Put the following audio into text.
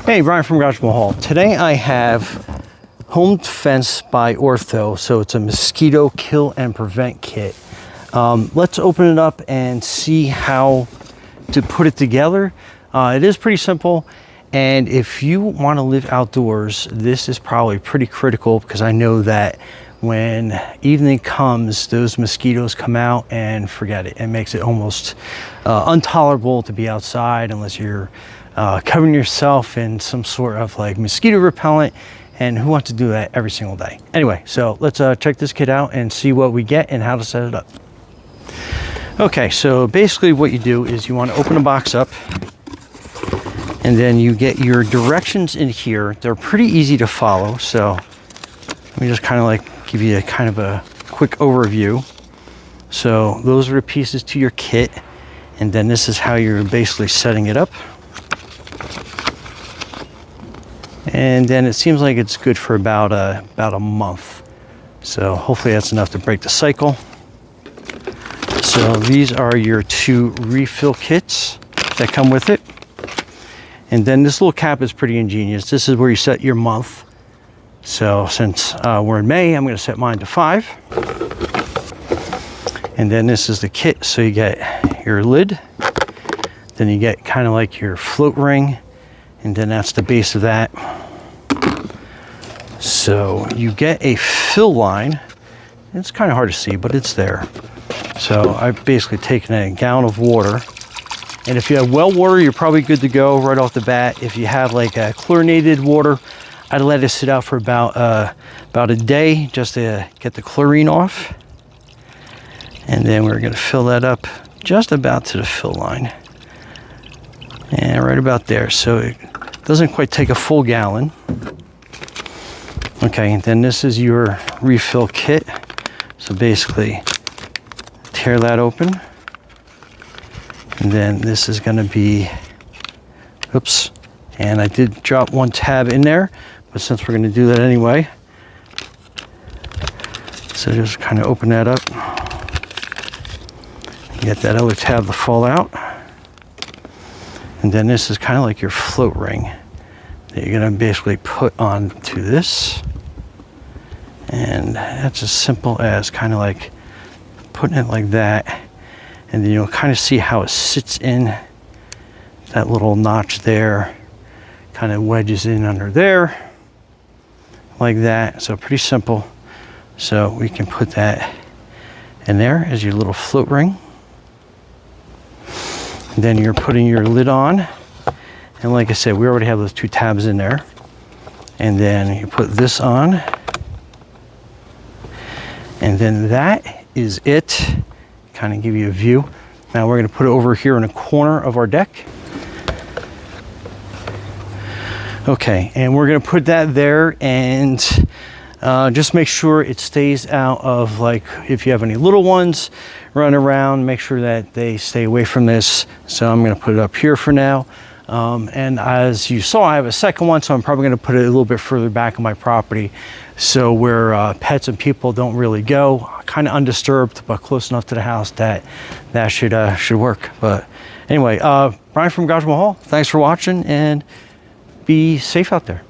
Hey, Brian from Garage Mahal. Today I have Home Defense by Ortho. So it's a mosquito kill and prevent kit. Let's open it up and see how to put it together. It is pretty simple. And if you want to live outdoors, this is probably pretty critical because I know that when evening comes, those mosquitoes come out and forget it. It makes it almost intolerable to be outside unless you're covering yourself in some sort of like mosquito repellent, and who wants to do that every single day? Anyway, so let's check this kit out and see what we get and how to set it up. Okay, so basically what you do is you want to open the box up, and then you get your directions in here. They're pretty easy to follow, so let me just kind of like give you a kind of a quick overview. So those are the pieces to your kit, and then this is how you're basically setting it up. And then it seems like it's good for about a month. So hopefully that's enough to break the cycle. So these are your 2 refill kits that come with it. And then this little cap is pretty ingenious. This is where you set your month. So since we're in May, I'm going to set mine to 5. And then this is the kit. So you get your lid. Then you get kind of like your float ring. And then that's the base of that. So you get a fill line. It's kind of hard to see, but it's there. So I've basically taken a gallon of water. And if you have well water, you're probably good to go right off the bat. If you have like a chlorinated water, I'd let it sit out for about a day just to get the chlorine off. And then we're going to fill that up just about to the fill line. And right about there. So it doesn't quite take a full gallon. Okay, and then this is your refill kit. So basically tear that open. And then this is going to be, oops, and I did drop one tab in there, but since we're going to do that anyway, so just kind of open that up. Get that other tab to fall out. And then this is kind of like your float ring that you're going to basically put onto this. And that's as simple as kind of like putting it like that. And then you'll kind of see how it sits in that little notch there, kind of wedges in under there, like that. So pretty simple. So we can put that in there as your little float ring. And then you're putting your lid on. And like I said, we already have those 2 tabs in there. And then you put this on. And then that is it. Kind of give you a view. Now we're going to put it over here in a corner of our deck. Okay, and we're going to put that there, and just make sure it stays out of, like, if you have any little ones running around, make sure that they stay away from this. So I'm going to put it up here for now. And as you saw, I have a second one, so I'm probably going to put it a little bit further back on my property, so where pets and people don't really go, kind of undisturbed, but close enough to the house that should work. But anyway, Brian from Garage Mahal, thanks for watching, and be safe out there.